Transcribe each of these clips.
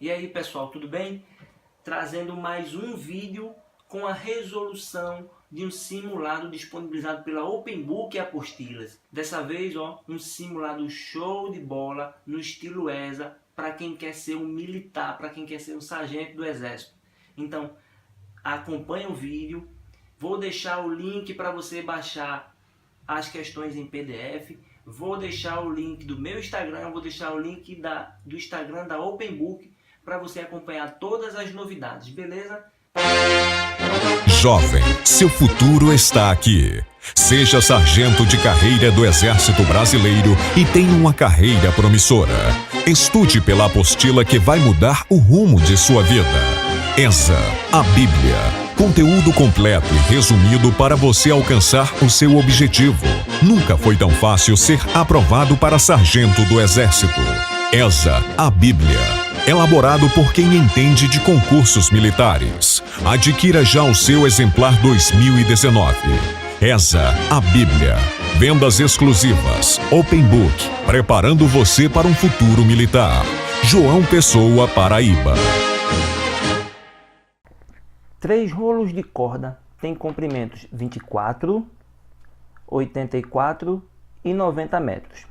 E aí pessoal, tudo bem? Trazendo mais um vídeo com a resolução de um simulado disponibilizado pela OpenBook e Apostilas. Dessa vez, um simulado show de bola no estilo ESA para quem quer ser um militar, para quem quer ser um sargento do exército. Então, acompanhe o vídeo. Vou deixar o link para você baixar as questões em PDF. Vou deixar o link do meu Instagram, vou deixar o link do Instagram da OpenBook para você acompanhar todas as novidades, beleza? Jovem, seu futuro está aqui. Seja sargento de carreira do Exército Brasileiro e tenha uma carreira promissora. Estude pela apostila que vai mudar o rumo de sua vida. ESA, a Bíblia. Conteúdo completo e resumido para você alcançar o seu objetivo. Nunca foi tão fácil ser aprovado para sargento do Exército. ESA, a Bíblia. Elaborado por quem entende de concursos militares. Adquira já o seu exemplar 2019. ESA, a Bíblia. Vendas exclusivas. OpenBook. Preparando você para um futuro militar. João Pessoa, Paraíba. 3 rolos de corda têm comprimentos 24, 84 e 90 metros.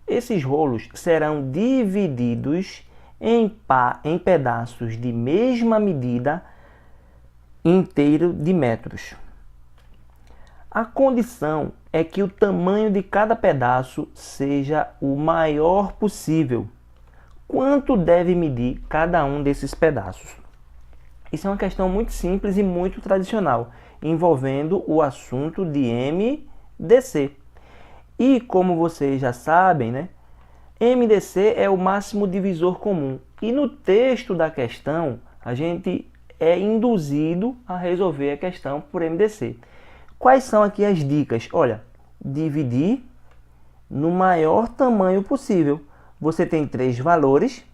Esses rolos serão divididos em pedaços de mesma medida inteiro de metros. A condição é que o tamanho de cada pedaço seja o maior possível. Quanto deve medir cada um desses pedaços? Isso é uma questão muito simples e muito tradicional, envolvendo o assunto de MDC. E como vocês já sabem, né? MDC é o máximo divisor comum. E no texto da questão, a gente é induzido a resolver a questão por MDC. Quais são aqui as dicas? Olha, dividir no maior tamanho possível. Você tem 3 valores.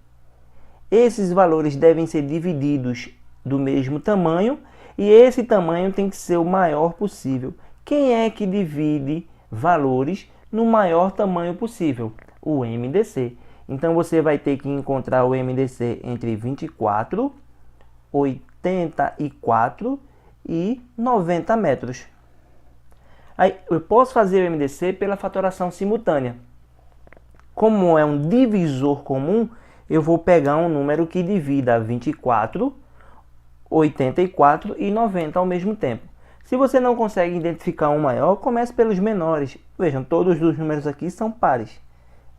Esses valores devem ser divididos do mesmo tamanho e esse tamanho tem que ser o maior possível. Quem é que divide valores no maior tamanho possível? O MDC. Então você vai ter que encontrar o MDC entre 24, 84 e 90 metros. Aí, eu posso fazer o MDC pela fatoração simultânea. Como é um divisor comum, eu vou pegar um número que divida 24, 84 e 90 ao mesmo tempo. Se você não consegue identificar um maior, comece pelos menores. Vejam, todos os números aqui são pares.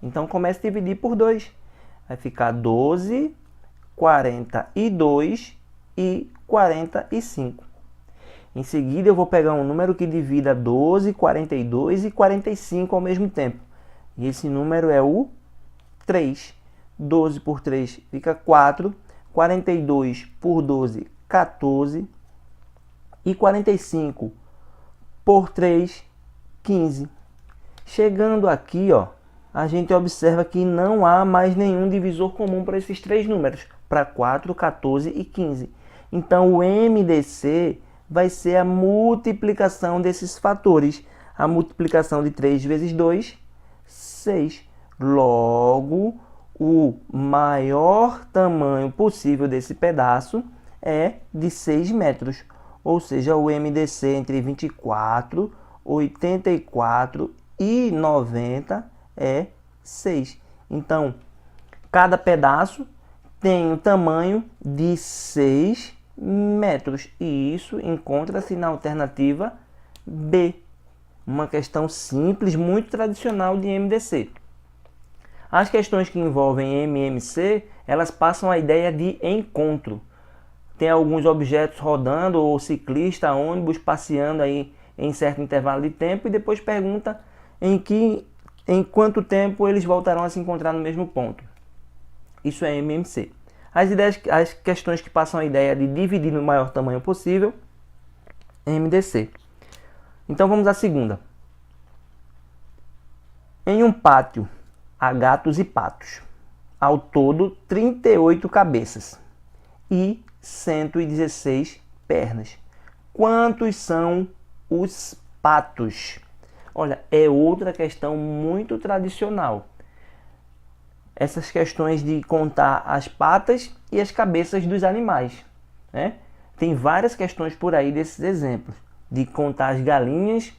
Então comece a dividir por 2. Vai ficar 12, 42 e 45. Em seguida eu vou pegar um número que divida 12, 42 e 45 ao mesmo tempo. E esse número é o 3. 12 por 3 fica 4. 42 por 12, 14. E 45 por 3, 15. Chegando aqui, a gente observa que não há mais nenhum divisor comum para esses 3 números, para 4, 14 e 15. Então, o MDC vai ser a multiplicação desses fatores. A multiplicação de 3 vezes 2, 6. Logo, o maior tamanho possível desse pedaço é de 6 metros. Ou seja, o MDC entre 24, 84 e 90 é 6. Então, cada pedaço tem o tamanho de 6 metros. E isso encontra-se na alternativa B. Uma questão simples, muito tradicional de MDC. As questões que envolvem MMC, elas passam a ideia de encontro. Tem alguns objetos rodando, ou ciclista, ônibus, passeando aí em certo intervalo de tempo e depois pergunta em quanto tempo eles voltarão a se encontrar no mesmo ponto. Isso é MMC. As questões que passam a ideia de dividir no maior tamanho possível, MDC. Então vamos à segunda. Em um pátio há gatos e patos. Ao todo 38 cabeças e 116 pernas. Quantos são os patos? Olha, é outra questão muito tradicional. essas questões de contar as patas e as cabeças dos animais, né? Tem várias questões por aí desses exemplos, de contar as galinhas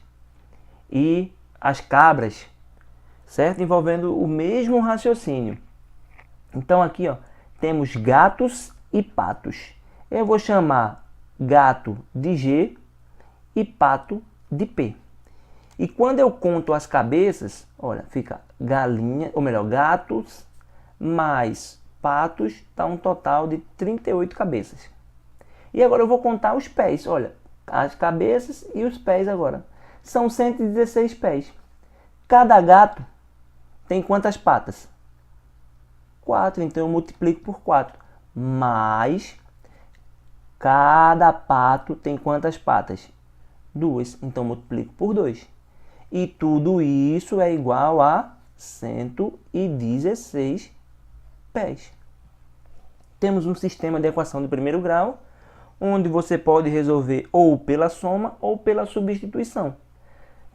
e as cabras, certo? Envolvendo o mesmo raciocínio. Então aqui, ó, temos gatos e patos. Eu vou chamar gato de G e pato de P. E quando eu conto as cabeças, olha, fica galinha, ou melhor, gatos mais patos, dá um total de 38 cabeças. E agora eu vou contar os pés, olha, as cabeças e os pés agora. São 116 pés. Cada gato tem quantas patas? 4, então eu multiplico por 4. Mais cada pato tem quantas patas? 2, então eu multiplico por 2. E tudo isso é igual a 116 pés. Temos um sistema de equação de primeiro grau, onde você pode resolver ou pela soma ou pela substituição.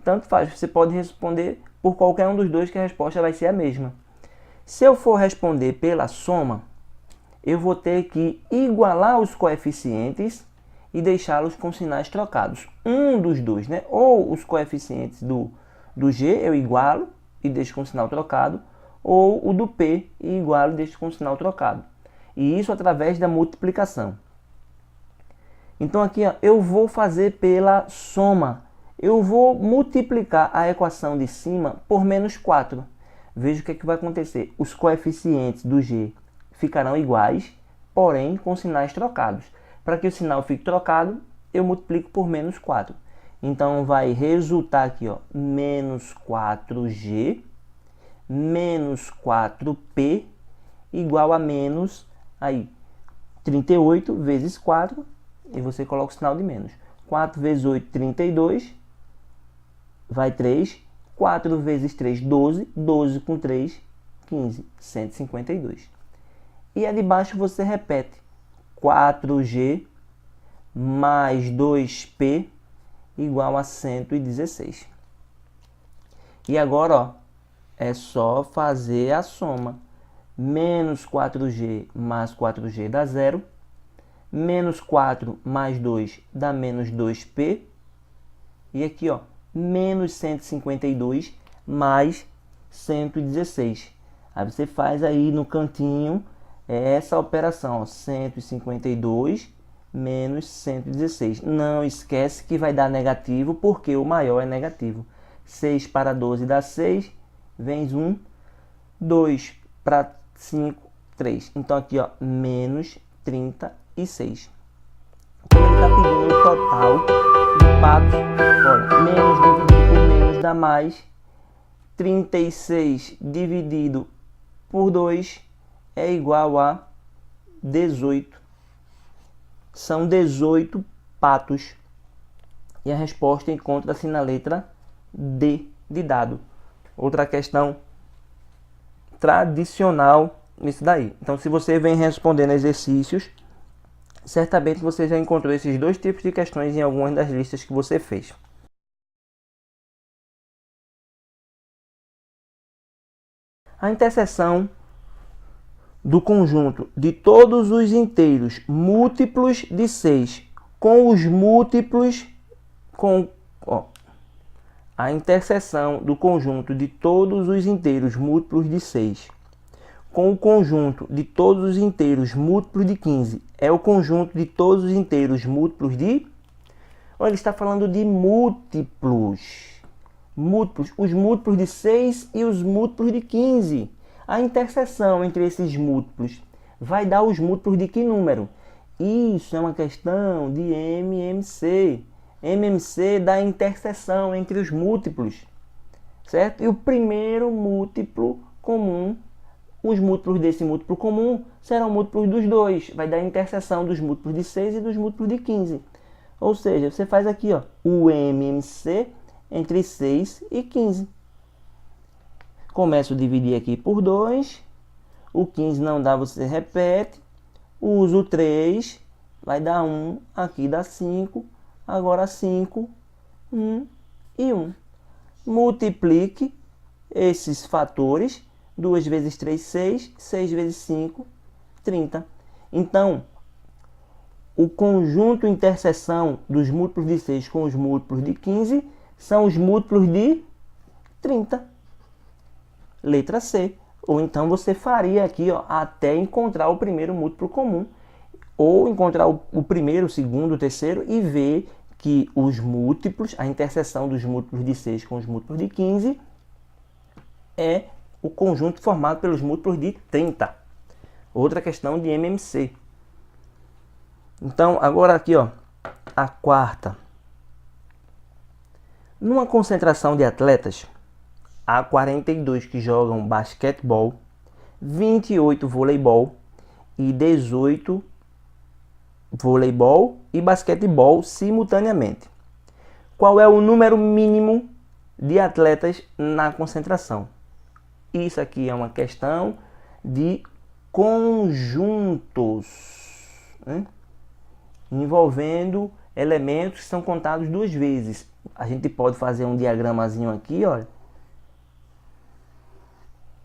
Tanto faz, você pode responder por qualquer um dos dois que a resposta vai ser a mesma. Se eu for responder pela soma, eu vou ter que igualar os coeficientes e deixá-los com sinais trocados. Um dos dois, né? Ou os coeficientes do G eu igualo e deixo com sinal trocado, ou o do P e igualo e deixo com sinal trocado. E isso através da multiplicação. Então aqui, ó, eu vou fazer pela soma. Eu vou multiplicar a equação de cima por menos 4. Veja o que vai acontecer. Os coeficientes do G ficarão iguais, porém com sinais trocados. Para que o sinal fique trocado, eu multiplico por menos 4. Então vai resultar aqui, ó, menos 4G menos 4P igual a menos aí 38 vezes 4, e você coloca o sinal de menos. 4 vezes 8, 32, vai 3. 4 vezes 3, 12. 12 com 3, 15. 152. E a de baixo você repete. 4G mais 2P igual a 116. E agora, ó, é só fazer a soma. Menos 4G mais 4G dá 0. Menos 4 mais 2 dá menos 2P. E aqui, ó, menos 152 mais 116. Aí você faz aí no cantinho essa operação, ó, 152 menos 116. Não esquece que vai dar negativo, porque o maior é negativo. 6 para 12 dá 6, vem 1. 2 para 5, 3. Então aqui, ó, menos 36. Como ele está pedindo o total de patos, olha, menos dividido por menos dá mais. 36 dividido por 2 é igual a 18. São 18 patos. E a resposta encontra-se na letra D de dado. Outra questão tradicional nisso daí. Então, se você vem respondendo exercícios, certamente você já encontrou esses dois tipos de questões em algumas das listas que você fez. A interseção do conjunto de todos os inteiros múltiplos de 6 com os múltiplos a interseção do conjunto de todos os inteiros múltiplos de 6 com o conjunto de todos os inteiros múltiplos de 15 é o conjunto de todos os inteiros múltiplos de... Olha, ele está falando de múltiplos. Múltiplos, os múltiplos de 6 e os múltiplos de 15. A interseção entre esses múltiplos vai dar os múltiplos de que número? Isso é uma questão de MMC. MMC dá a interseção entre os múltiplos, certo? E o primeiro múltiplo comum, os múltiplos desse múltiplo comum serão múltiplos dos dois. Vai dar a interseção dos múltiplos de 6 e dos múltiplos de 15. Ou seja, você faz aqui, ó, o MMC entre 6 e 15. Começo a dividir aqui por 2. O 15 não dá, você repete. Uso 3, vai dar 1. Aqui dá 5. Agora 5, 1 e 1. Multiplique esses fatores. 2 vezes 3, 6. 6 vezes 5, 30. Então, o conjunto interseção dos múltiplos de 6 com os múltiplos de 15 são os múltiplos de 30. Letra C. Ou então você faria aqui, ó, até encontrar o primeiro múltiplo comum. Ou encontrar o primeiro, o segundo, o terceiro e ver que os múltiplos, a interseção dos múltiplos de 6 com os múltiplos de 15 é o conjunto formado pelos múltiplos de 30. Outra questão de MMC. Então, agora aqui, ó, a quarta. Numa concentração de atletas, há 42 que jogam basquetebol, 28 voleibol e 18 voleibol e basquetebol simultaneamente. Qual é o número mínimo de atletas na concentração? Isso aqui é uma questão de conjuntos, né? Envolvendo elementos que são contados 2 vezes. A gente pode fazer um diagramazinho aqui, olha,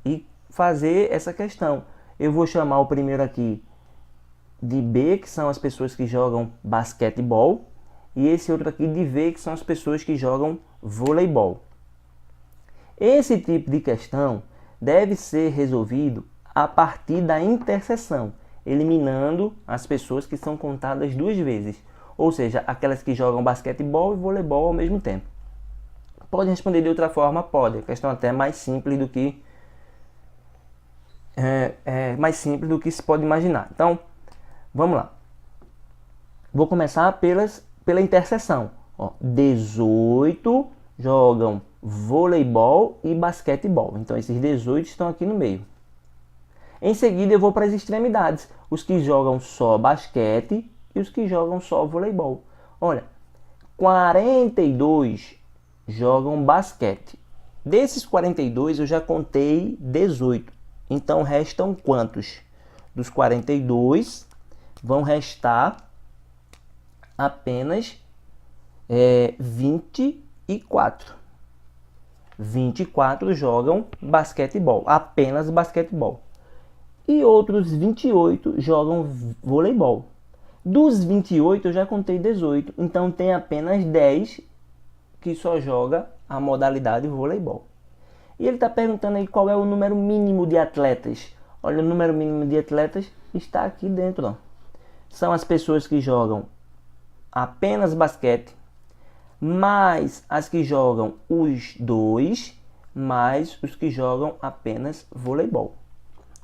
e fazer essa questão. Eu vou chamar o primeiro aqui de B, que são as pessoas que jogam basquetebol, e esse outro aqui de V, que são as pessoas que jogam voleibol. Esse tipo de questão deve ser resolvido a partir da interseção, eliminando as pessoas que são contadas 2 vezes, ou seja, aquelas que jogam basquetebol e voleibol ao mesmo tempo. Pode responder de outra forma? Pode. A questão até mais simples do que mais simples do que se pode imaginar. Então, vamos lá. Vou começar pela interseção. Ó, 18 jogam voleibol e basquetebol. Então, esses 18 estão aqui no meio. Em seguida, eu vou para as extremidades. Os que jogam só basquete e os que jogam só voleibol. Olha, 42 jogam basquete. Desses 42, eu já contei 18. Então, restam quantos? Dos 42, vão restar apenas 24. 24 jogam basquetebol, apenas basquetebol. E outros 28 jogam voleibol. Dos 28 eu já contei 18, então tem apenas 10 que só joga a modalidade voleibol. E ele está perguntando aí qual é o número mínimo de atletas. Olha, o número mínimo de atletas está aqui dentro, ó. São as pessoas que jogam apenas basquete, mais as que jogam os 2, mais os que jogam apenas voleibol.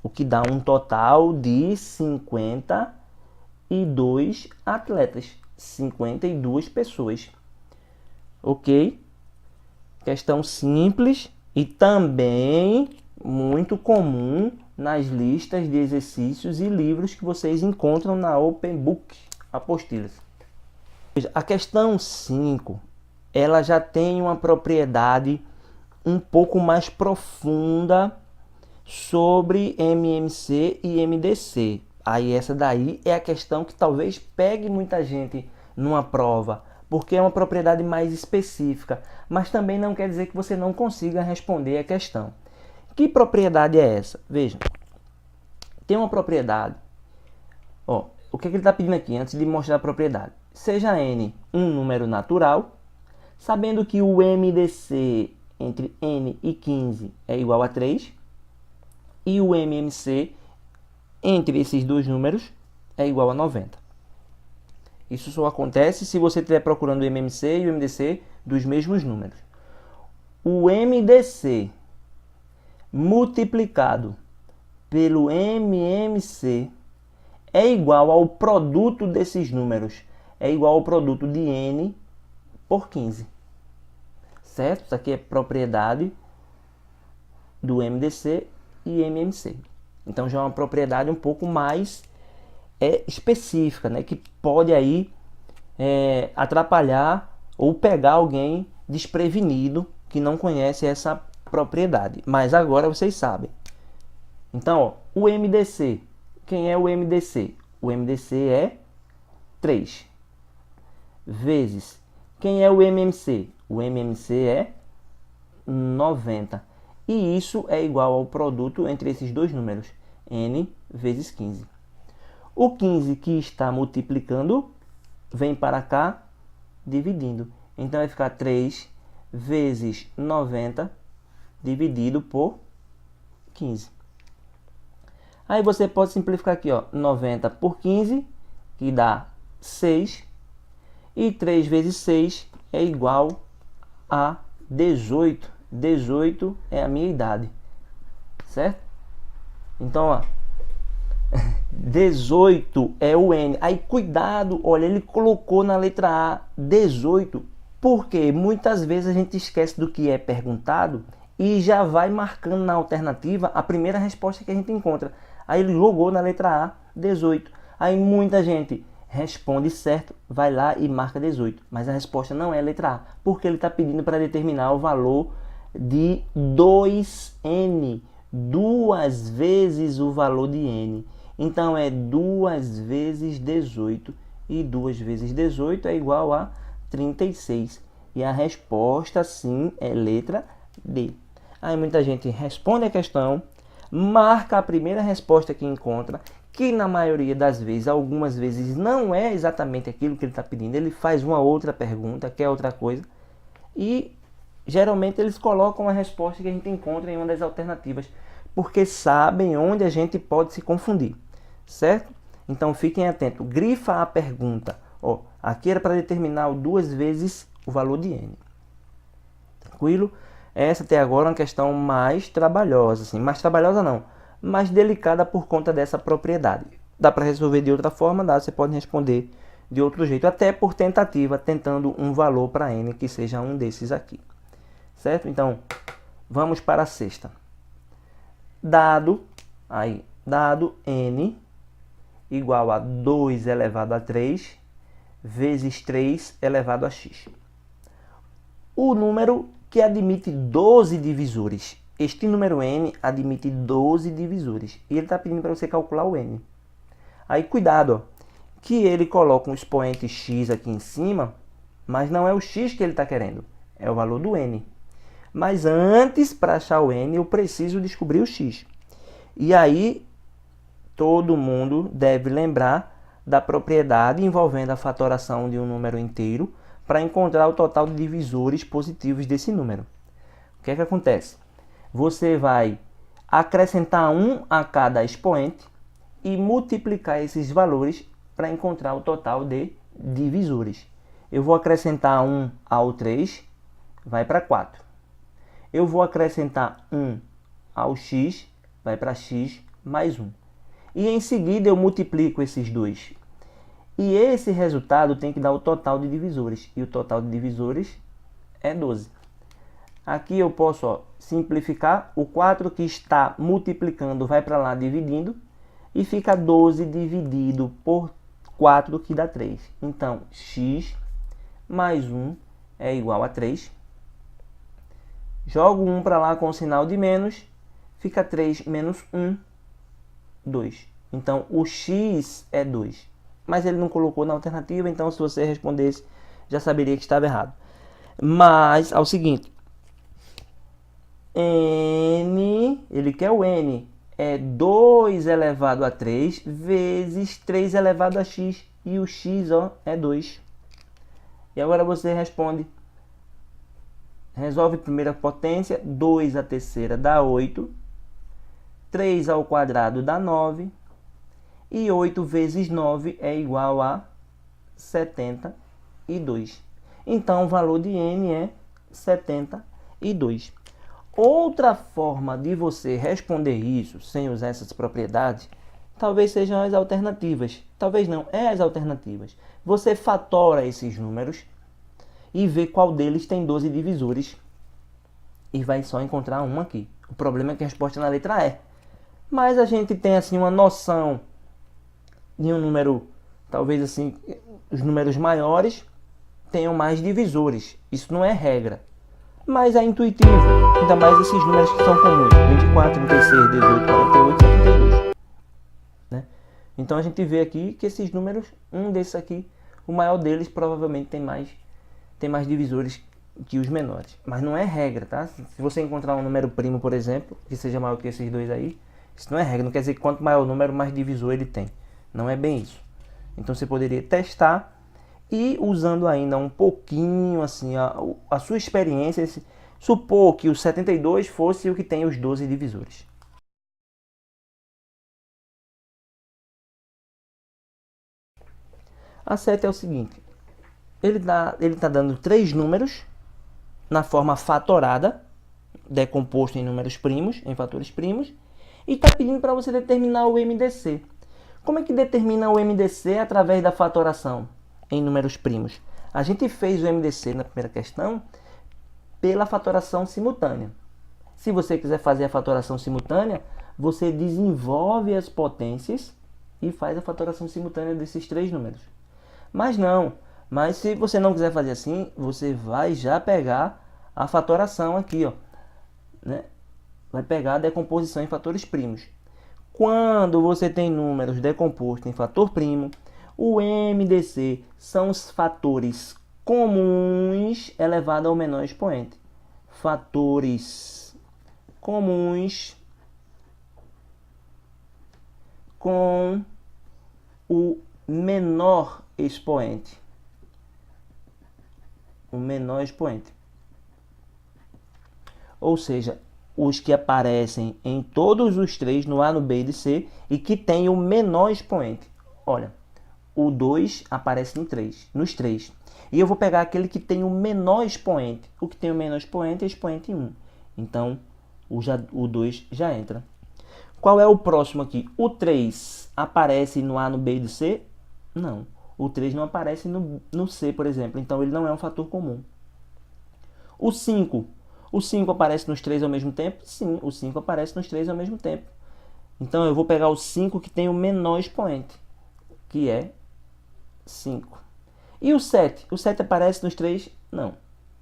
O que dá um total de 52 atletas, 52 pessoas. Ok? Questão simples e também muito comum nas listas de exercícios e livros que vocês encontram na Open Book, apostilas. A questão 5, ela já tem uma propriedade um pouco mais profunda sobre MMC e MDC. Aí essa daí é a questão que talvez pegue muita gente numa prova, porque é uma propriedade mais específica, mas também não quer dizer que você não consiga responder a questão. Que propriedade é essa? Veja, tem uma propriedade, ó, o que ele está pedindo aqui antes de mostrar a propriedade? Seja n um número natural, sabendo que o MDC entre n e 15 é igual a 3, e o MMC entre esses dois números é igual a 90. Isso só acontece se você estiver procurando o MMC e o MDC dos mesmos números. O MDC multiplicado pelo MMC é igual ao produto desses números. É igual ao produto de n por 15. Certo? Isso aqui é propriedade do MDC e MMC. Então já é uma propriedade um pouco mais específica, né? Que pode aí atrapalhar ou pegar alguém desprevenido que não conhece essa propriedade. Mas agora vocês sabem. Então, ó, o MDC. Quem é o MDC? O MDC é 3. Vezes. Quem é o MMC? O MMC é 90. E isso é igual ao produto entre esses dois números, n vezes 15. O 15 que está multiplicando vem para cá dividindo. Então vai ficar 3 vezes 90 dividido por 15. Aí você pode simplificar aqui, ó, 90 por 15, que dá 6. E 3 vezes 6 é igual a 18. 18 é a minha idade, certo? Então, ó, 18 é o N. Aí, cuidado, olha, ele colocou na letra A 18, porque muitas vezes a gente esquece do que é perguntado e já vai marcando na alternativa a primeira resposta que a gente encontra. Aí ele jogou na letra A 18. Aí muita gente responde certo, vai lá e marca 18. Mas a resposta não é a letra A, porque ele está pedindo para determinar o valor de 2n, 2 vezes o valor de n. Então é 2 vezes 18, e 2 vezes 18 é igual a 36. E a resposta, sim, é letra D. Aí muita gente responde a questão, marca a primeira resposta que encontra, que na maioria das vezes, algumas vezes, não é exatamente aquilo que ele está pedindo. Ele faz uma outra pergunta, quer outra coisa, e geralmente eles colocam a resposta que a gente encontra em uma das alternativas, porque sabem onde a gente pode se confundir, certo? Então fiquem atentos, grifa a pergunta. Ó, aqui era para determinar 2 vezes o valor de n. Tranquilo? Essa até agora é uma questão mais trabalhosa, assim, mais trabalhosa não, mais delicada por conta dessa propriedade. Dá para resolver de outra forma, dá, você pode responder de outro jeito, até por tentativa, tentando um valor para n que seja um desses aqui. Certo? Então, vamos para a sexta. Dado n igual a 2 elevado a 3 vezes 3 elevado a x. O número que admite 12 divisores. Este número n admite 12 divisores. E ele está pedindo para você calcular o n. Aí, cuidado, ó, que ele coloca um expoente x aqui em cima, mas não é o x que ele está querendo, é o valor do n. Mas antes, para achar o n, eu preciso descobrir o x. E aí, todo mundo deve lembrar da propriedade envolvendo a fatoração de um número inteiro para encontrar o total de divisores positivos desse número. O que é que acontece? Você vai acrescentar 1 a cada expoente e multiplicar esses valores para encontrar o total de divisores. Eu vou acrescentar 1 ao 3, vai para 4. Eu vou acrescentar 1 ao x, vai para x mais 1. E em seguida eu multiplico esses dois. E esse resultado tem que dar o total de divisores. E o total de divisores é 12. Aqui eu posso, ó, simplificar. O 4 que está multiplicando vai para lá dividindo. E fica 12 dividido por 4, que dá 3. Então, x mais 1 é igual a 3. Jogo 1 para lá com o sinal de menos. Fica 3 menos 1, 2. Então, o x é 2. Mas ele não colocou na alternativa, então se você respondesse, já saberia que estava errado. Mas, ao seguinte, n, ele quer o n, é 2 elevado a 3 vezes 3 elevado a x. E o x, ó, é 2. E agora você responde. Resolve primeira potência, 2 a terceira dá 8. 3 ao quadrado dá 9. E 8 vezes 9 é igual a 72. Então, o valor de n é 72. Outra forma de você responder isso, sem usar essas propriedades, talvez sejam as alternativas. Talvez não, é as alternativas. Você fatora esses números e vê qual deles tem 12 divisores. E vai só encontrar um aqui. O problema é que a resposta é na letra E. Mas a gente tem assim uma noção de um número, talvez assim, os números maiores tenham mais divisores. Isso não é regra, mas é intuitivo. Ainda mais esses números que são comuns: 24, 36, 18, 48, 72. Né? Então a gente vê aqui que esses números, um desses aqui, o maior deles provavelmente tem mais divisores que os menores. Mas não é regra, tá? Se você encontrar um número primo, por exemplo, que seja maior que esses dois aí, isso não é regra. Não quer dizer que quanto maior o número, mais divisor ele tem. Não é bem isso. Então você poderia testar e usando ainda um pouquinho assim a sua experiência, supor que o 72 fosse o que tem os 12 divisores. A 7 é o seguinte, ele tá dando 3 números na forma fatorada, decomposto em números primos, em fatores primos, e está pedindo para você determinar o MDC. Como é que determina o MDC através da fatoração em números primos? A gente fez o MDC na primeira questão pela fatoração simultânea. Se você quiser fazer a fatoração simultânea, você desenvolve as potências e faz a fatoração simultânea desses 3 números. Mas se você não quiser fazer assim, você vai já pegar a fatoração aqui, ó, né? Vai pegar a decomposição em fatores primos. Quando você tem números decompostos em fator primo, o MDC são os fatores comuns elevado ao menor expoente. Fatores comuns com o menor expoente. O menor expoente. Ou seja, os que aparecem em todos os 3, no A, no B e no C, e que tem o menor expoente. Olha, o 2 aparece nos 3. E eu vou pegar aquele que tem o menor expoente. O que tem o menor expoente é expoente 1. Então, o 2 já entra. Qual é o próximo aqui? O 3 aparece no A, no B e no C? Não. O 3 não aparece no C, por exemplo. Então, ele não é um fator comum. O 5. O 5 aparece nos 3 ao mesmo tempo? Sim, o 5 aparece nos 3 ao mesmo tempo. Então, eu vou pegar o 5 que tem o menor expoente, que é 5. E o 7? O 7 aparece nos 3? Não.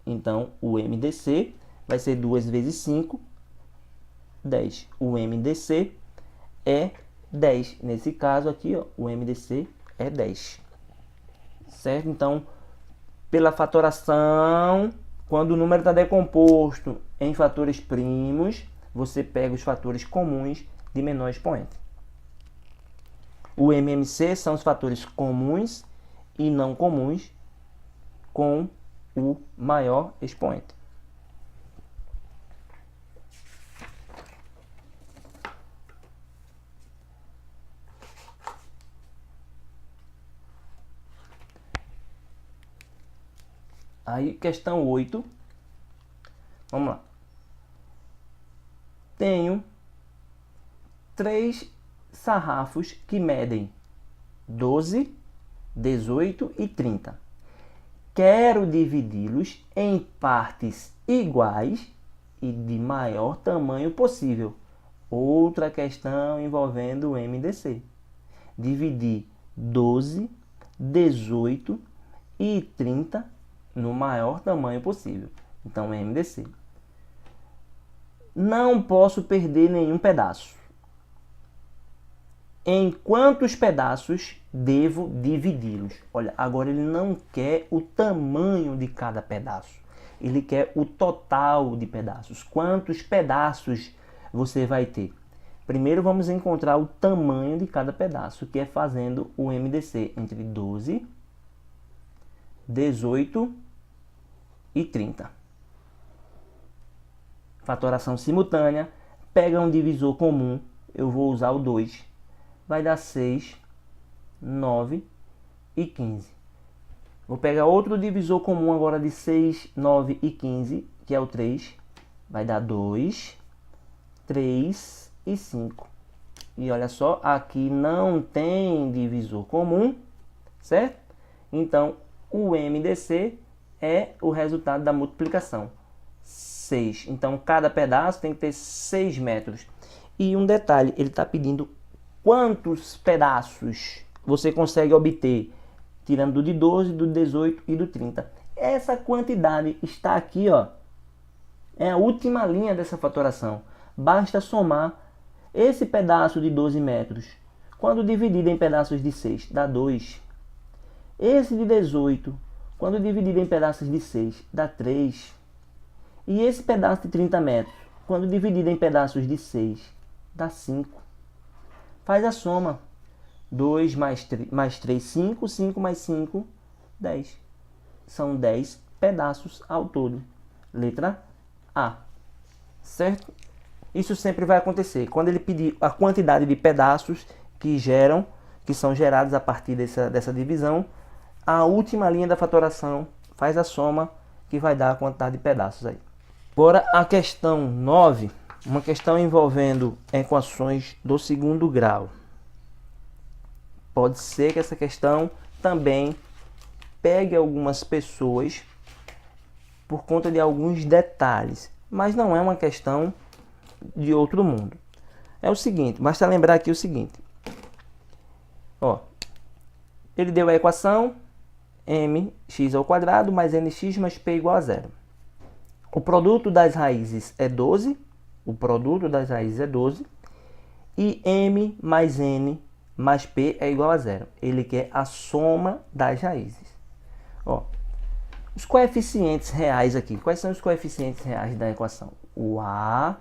Então, o MDC vai ser 2 vezes 5, 10. O MDC é 10. Nesse caso aqui, ó, o MDC é 10. Certo? Então, pela fatoração, quando o número está decomposto em fatores primos, você pega os fatores comuns de menor expoente. O MMC são os fatores comuns e não comuns com o maior expoente. Aí, questão 8. Vamos lá. Tenho 3 sarrafos que medem 12, 18 e 30. Quero dividi-los em partes iguais e de maior tamanho possível. Outra questão envolvendo o MDC. Dividir 12, 18 e 30 no maior tamanho possível. Então, MDC. Não posso perder nenhum pedaço. Em quantos pedaços devo dividi-los? Olha, agora ele não quer o tamanho de cada pedaço. Ele quer o total de pedaços. Quantos pedaços você vai ter? Primeiro vamos encontrar o tamanho de cada pedaço, que é fazendo o MDC entre 12, 18 e 30. Fatoração simultânea. Pega um divisor comum. Eu vou usar o 2. Vai dar 6, 9 e 15. Vou pegar outro divisor comum agora de 6, 9 e 15, que é o 3. Vai dar 2, 3 e 5. E olha só, aqui não tem divisor comum, certo? Então, o MDC é o resultado da multiplicação. 6. Então, cada pedaço tem que ter 6 metros. E um detalhe, ele está pedindo quantos pedaços você consegue obter, tirando do de 12, do 18 e do 30. Essa quantidade está aqui, ó. É a última linha dessa fatoração. Basta somar esse pedaço de 12 metros. Quando dividido em pedaços de 6, dá 2. Esse de 18, quando dividido em pedaços de 6, dá 3. E esse pedaço de 30 metros, quando dividido em pedaços de 6, dá 5. Faz a soma. 2 mais 3, 5. 5 mais 5, 10. São 10 pedaços ao todo. Letra A. Certo? Isso sempre vai acontecer. Quando ele pedir a quantidade de pedaços que são gerados a partir dessa divisão, a última linha da fatoração faz a soma que vai dar a quantidade de pedaços aí. Agora a questão 9, uma questão envolvendo equações do segundo grau. Pode ser que essa questão também pegue algumas pessoas por conta de alguns detalhes, mas não é uma questão de outro mundo. É o seguinte, basta lembrar aqui o seguinte. Ó, ele deu a equação mx² mais nx mais p igual a 0. O produto das raízes é 12. O produto das raízes é 12. E m mais n mais p é igual a 0. Ele quer a soma das raízes. Ó, os coeficientes reais aqui. Quais são os coeficientes reais da equação? O a,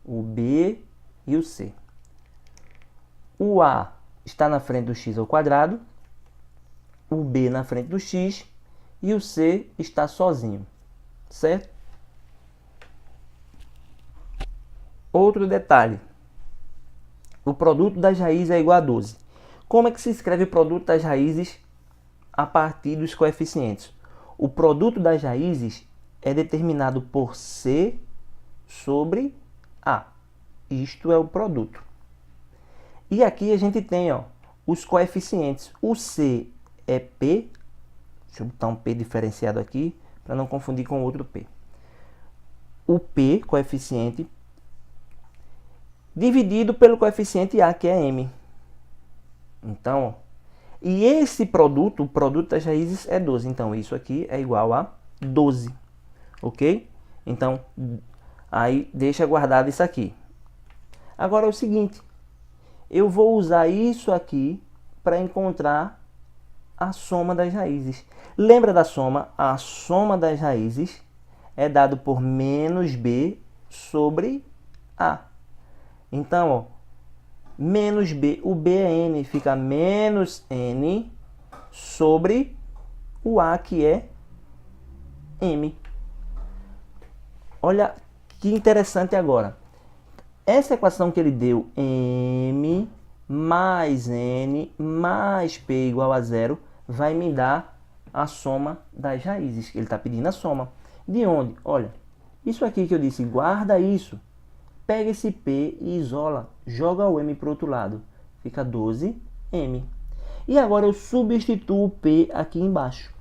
o b e o c. O a está na frente do x², o b na frente do x e o c está sozinho, certo? Outro detalhe, o produto das raízes é igual a 12. Como é que se escreve o produto das raízes a partir dos coeficientes? O produto das raízes é determinado por c sobre a. Isto é o produto. E aqui a gente tem, ó, os coeficientes. O c é p. Deixa eu botar um p diferenciado aqui para não confundir com outro p. O p, coeficiente, dividido pelo coeficiente a, que é m. Então, ó, e esse produto, o produto das raízes é 12. Então, isso aqui é igual a 12. Ok? Então, aí deixa guardado isso aqui. Agora é o seguinte. Eu vou usar isso aqui para encontrar a soma das raízes. Lembra da soma? A soma das raízes é dado por menos b sobre a. Então, ó, menos b, o b é n, fica menos n sobre o a, que é m. Olha que interessante agora. Essa equação que ele deu, m mais n mais p igual a 0, vai me dar a soma das raízes. Ele está pedindo a soma. De onde? Olha, isso aqui que eu disse, guarda isso. Pega esse p e isola, joga o m para o outro lado. Fica 12m. E agora eu substituo o p aqui embaixo.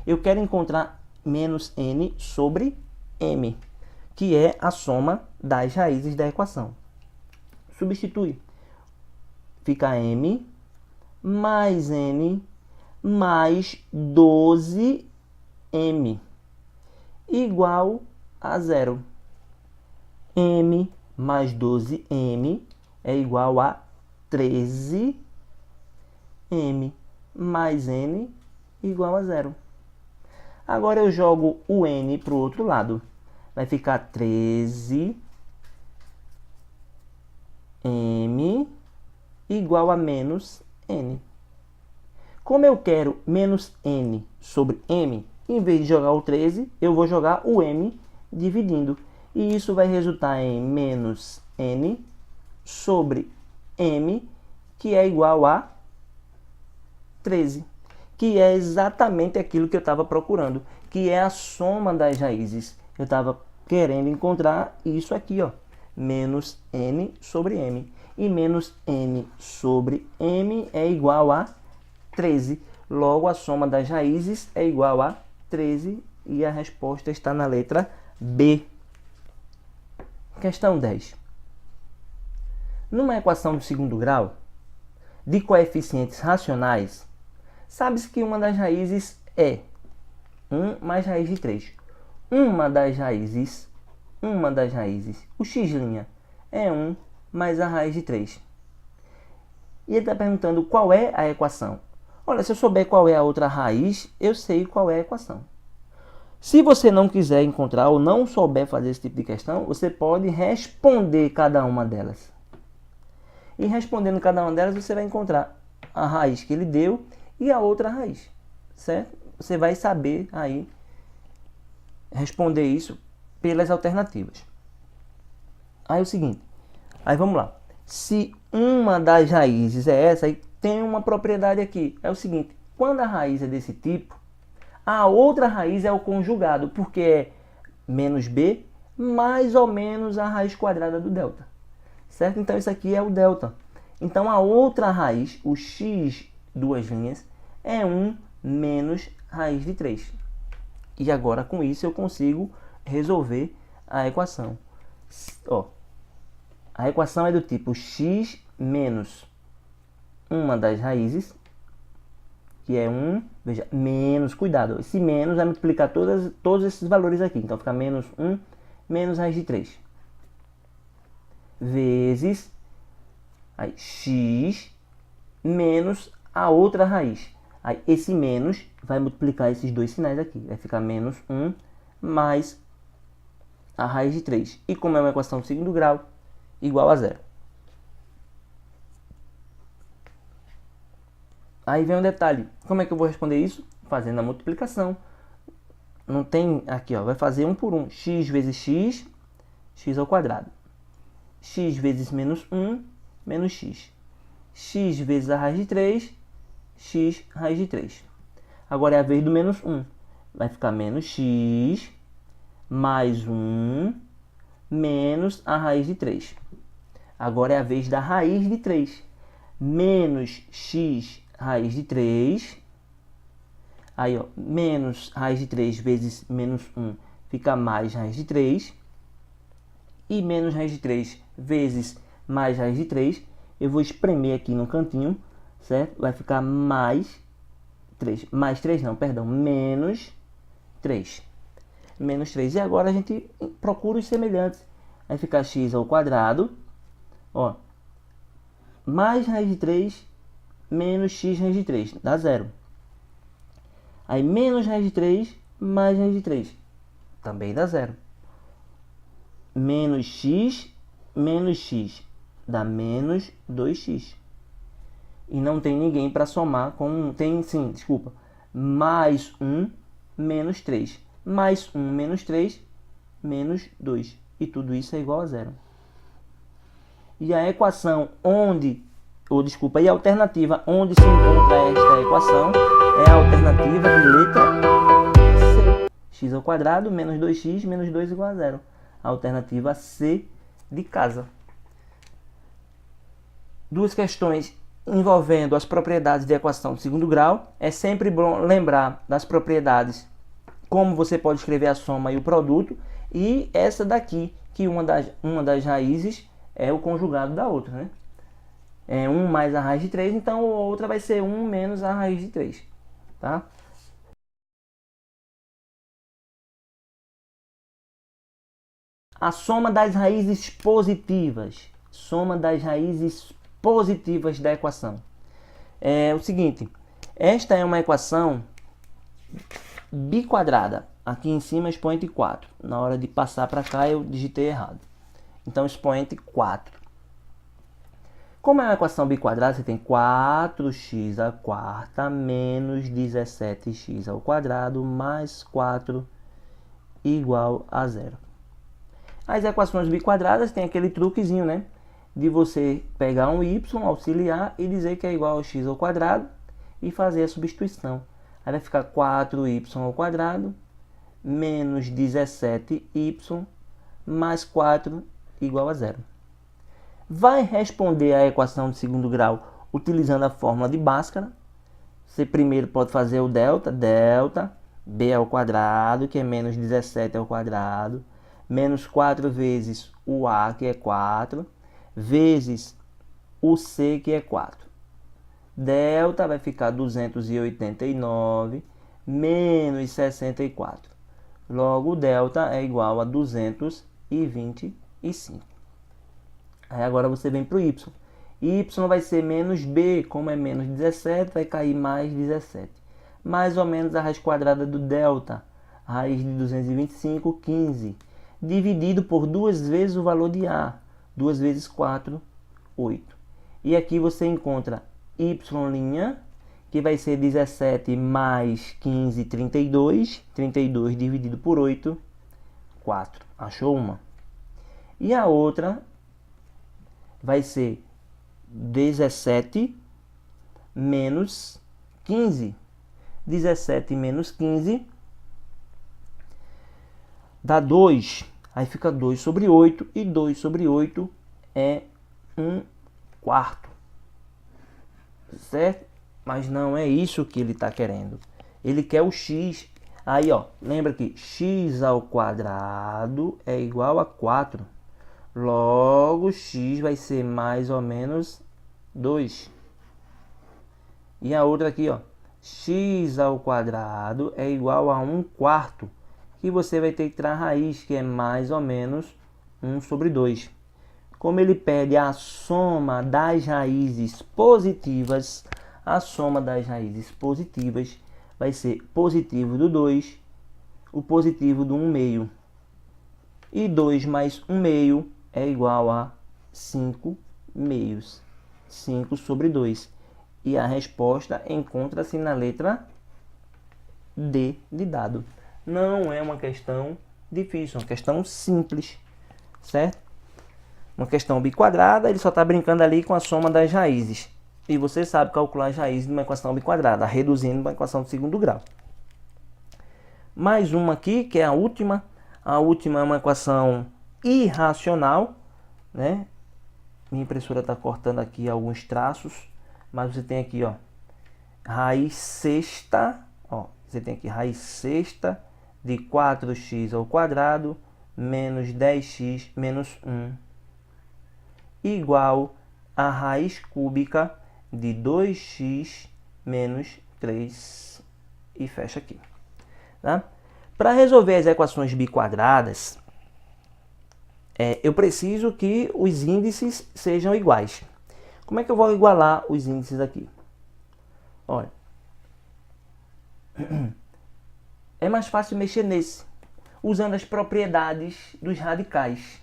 Eu quero encontrar menos n sobre m, que é a soma das raízes da equação. Substitui. Fica m mais n mais 12m igual a 0. M mais 12m é igual a 13m mais n igual a 0. Agora eu jogo o n para o outro lado. Vai ficar 13m igual a menos n. Como eu quero menos n sobre m, em vez de jogar o 13, eu vou jogar o m dividindo. E isso vai resultar em menos n sobre m, que é igual a 13. Que é exatamente aquilo que eu estava procurando, que é a soma das raízes. Eu estava querendo encontrar isso aqui, ó, menos n sobre m. E menos n sobre m é igual a 13. Logo, a soma das raízes é igual a 13 e a resposta está na letra B. Questão 10. Numa equação do segundo grau, de coeficientes racionais, sabe-se que uma das raízes é 1 mais raiz de 3. Uma das raízes, o x' é 1 mais a raiz de 3. E ele está perguntando qual é a equação. Olha, se eu souber qual é a outra raiz, eu sei qual é a equação. Se você não quiser encontrar ou não souber fazer esse tipo de questão, você pode responder cada uma delas. E respondendo cada uma delas, você vai encontrar a raiz que ele deu e a outra raiz, certo? Você vai saber aí responder isso pelas alternativas. Aí é o seguinte, aí vamos lá. Se uma das raízes é essa, aí tem uma propriedade aqui. É o seguinte, quando a raiz é desse tipo, a outra raiz é o conjugado, porque é menos b mais ou menos a raiz quadrada do delta. Certo? Então isso aqui é o delta. Então a outra raiz, o x duas linhas, é 1 menos raiz de 3. E agora com isso eu consigo resolver a equação. Ó, a equação é do tipo x menos uma das raízes, que é 1, veja, menos, cuidado, esse menos vai multiplicar todos esses valores aqui. Então fica menos 1 menos raiz de 3. Vezes aí, x menos a outra raiz. Aí esse menos vai multiplicar esses dois sinais aqui. Vai ficar menos 1 mais a raiz de 3. E como é uma equação de segundo grau, igual a zero. Aí vem um detalhe. Como é que eu vou responder isso? Fazendo a multiplicação. Não tem aqui, ó. Vai fazer 1 por 1. X vezes x, x ao quadrado. X vezes menos 1, menos x. X vezes a raiz de 3, x raiz de 3. Agora é a vez do menos 1. Vai ficar menos x mais 1 menos a raiz de 3. Agora é a vez da raiz de 3. Menos x raiz de 3. Aí, ó, menos raiz de 3 vezes menos 1 fica mais raiz de 3. E menos raiz de 3 vezes mais raiz de 3. Eu vou espremer aqui no cantinho, certo? Vai ficar mais 3. Mais 3 não, perdão, menos 3. Menos 3. E agora a gente procura os semelhantes. Vai ficar x ao quadrado, ó, mais raiz de 3 menos x raiz de 3, dá zero. Aí menos raiz de 3 mais raiz de 3, também dá zero. Menos x dá menos 2x. E não tem ninguém para somar com... Tem sim, desculpa. Mais 1 menos 3. Mais 1 menos 3 menos 2. E tudo isso é igual a zero. E a equação onde... e a alternativa onde se encontra esta equação é a alternativa de letra C. X ao quadrado menos 2x menos 2 igual a zero. A alternativa C de casa. Duas questões envolvendo as propriedades de equação de segundo grau. É sempre bom lembrar das propriedades, como você pode escrever a soma e o produto. E essa daqui, que uma das raízes é o conjugado da outra, né? É 1 mais a raiz de 3, então a outra vai ser 1 menos a raiz de 3, tá? A soma das raízes positivas. Soma das raízes positivas da equação. É o seguinte, esta é uma equação biquadrada. Aqui em cima expoente 4. Na hora de passar para cá eu digitei errado. Então expoente 4. Como é uma equação biquadrada, você tem 4x à quarta menos 17x ao quadrado mais 4 igual a zero. As equações biquadradas tem aquele truquezinho, né? De você pegar um y, auxiliar e dizer que é igual a x ao quadrado e fazer a substituição. Aí vai ficar 4y ao quadrado menos 17y mais 4 igual a zero. Vai responder a equação de segundo grau utilizando a fórmula de Bhaskara. Você primeiro pode fazer o delta b ao quadrado, que é menos 17 ao quadrado, menos 4 vezes o a, que é 4, vezes o c, que é 4. Delta vai ficar 289 menos 64. Logo, o delta é igual a 225. Aí agora você vem para o y. Y vai ser menos B, como é menos 17, vai cair mais 17. Mais ou menos a raiz quadrada do delta, raiz de 225, 15. Dividido por 2 vezes o valor de A. 2 vezes 4, 8. E aqui você encontra Y', que vai ser 17 mais 15, 32. 32 dividido por 8, 4. Achou uma? E a outra vai ser 17 menos 15. 17 menos 15 dá 2. Aí fica 2 sobre 8. E 2 sobre 8 é 1/4. Certo? Mas não é isso que ele está querendo. Ele quer o x. Aí, ó, lembra que x ao quadrado é igual a 4. Logo, x vai ser mais ou menos 2. E a outra aqui, ó, x ao quadrado é igual a 1/4. Que você vai ter que tirar a raiz, que é mais ou menos 1 sobre 2. Como ele pede a soma das raízes positivas, a soma das raízes positivas vai ser positivo do 2, o positivo do 1/2. E 2 mais 1/2 é igual a 5/2. 5 sobre 2. E a resposta encontra-se na letra D de dado. Não é uma questão difícil, é uma questão simples, certo? Uma questão biquadrada, ele só está brincando ali com a soma das raízes. E você sabe calcular as raízes de uma equação biquadrada, reduzindo uma equação de segundo grau. Mais uma aqui, que é a última. A última é uma equação irracional, né? Minha impressora está cortando aqui alguns traços, mas você tem aqui, ó, raiz sexta, ó, você tem aqui raiz sexta de 4x ao quadrado menos 10x menos 1 igual a raiz cúbica de 2x menos 3 e fecha aqui, tá? Para resolver as equações biquadradas, eu preciso que os índices sejam iguais. Como é que eu vou igualar os índices aqui? Olha, é mais fácil mexer nesse, usando as propriedades dos radicais,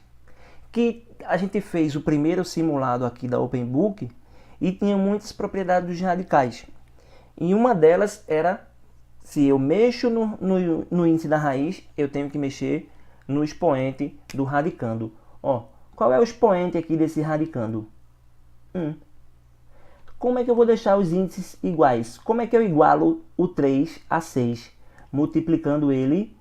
que a gente fez o primeiro simulado aqui da OpenBook e tinha muitas propriedades dos radicais. E uma delas era, se eu mexo no índice da raiz, eu tenho que mexer no expoente do radicando. Ó, qual é o expoente aqui desse radicando? 1. Como é que eu vou deixar os índices iguais? Como é que eu igualo o 3 a 6? Multiplicando ele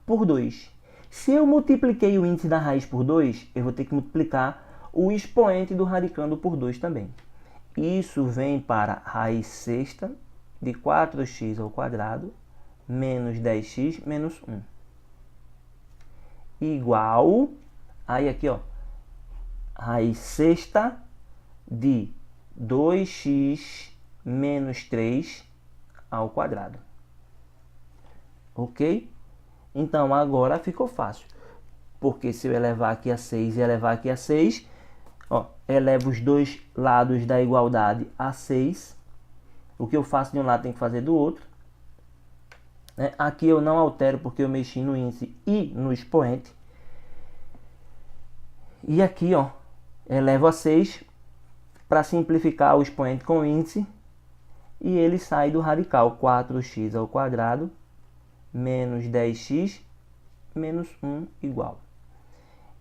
por 2. Se eu multipliquei o índice da raiz por 2, eu vou ter que multiplicar o expoente do radicando por 2 também. Isso vem para raiz sexta de 4x ao quadrado menos 10x menos 1. Igual, aí aqui, ó, raiz sexta de 2x menos 3 ao quadrado. Ok? Então, agora ficou fácil. Porque se eu elevar aqui a 6 e elevar aqui a 6, ó, elevo os dois lados da igualdade a 6. O que eu faço de um lado tem que fazer do outro. Né? Aqui eu não altero porque eu mexi no índice e no expoente. E aqui, ó, elevo a 6 para simplificar o expoente com o índice. E ele sai do radical 4x ao quadrado menos 10x menos 1 igual.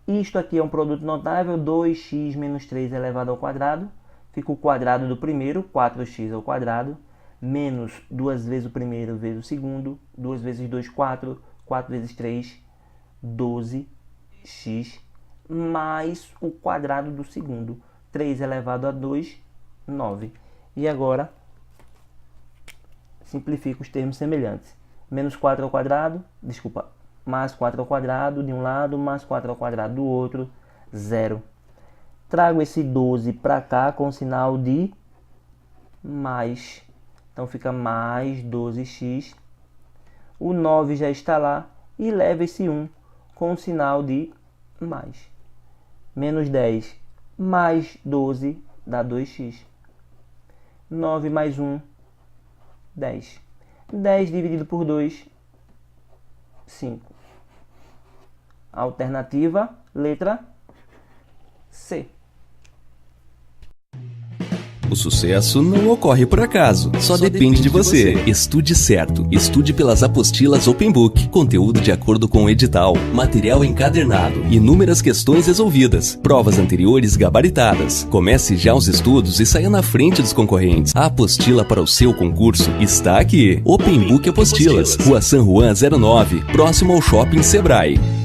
Isto aqui é um produto notável, 2x menos 3 elevado ao quadrado. Fica o quadrado do primeiro, 4x ao quadrado, menos 2 vezes o primeiro vezes o segundo, 2 vezes 2, 4, 4 vezes 3, 12x, mais o quadrado do segundo, 3 elevado a 2, 9. E agora, simplifico os termos semelhantes. Menos 4 ao quadrado, desculpa, mais 4 ao quadrado de um lado, mais 4 ao quadrado do outro, 0. Trago esse 12 para cá com o sinal de mais. Então fica mais 12x. O 9 já está lá e leva esse 1 com o sinal de mais. Menos 10 mais 12 dá 2x. 9 mais 1, 10. 10 dividido por 2, 5. Alternativa, letra C. O sucesso não ocorre por acaso, só depende de você. Estude certo. Estude pelas apostilas Open Book. Conteúdo de acordo com o edital. Material encadernado. Inúmeras questões resolvidas. Provas anteriores gabaritadas. Comece já os estudos e saia na frente dos concorrentes. A apostila para o seu concurso está aqui. Open Book Apostilas. Rua San Juan 09, próximo ao Shopping Sebrae.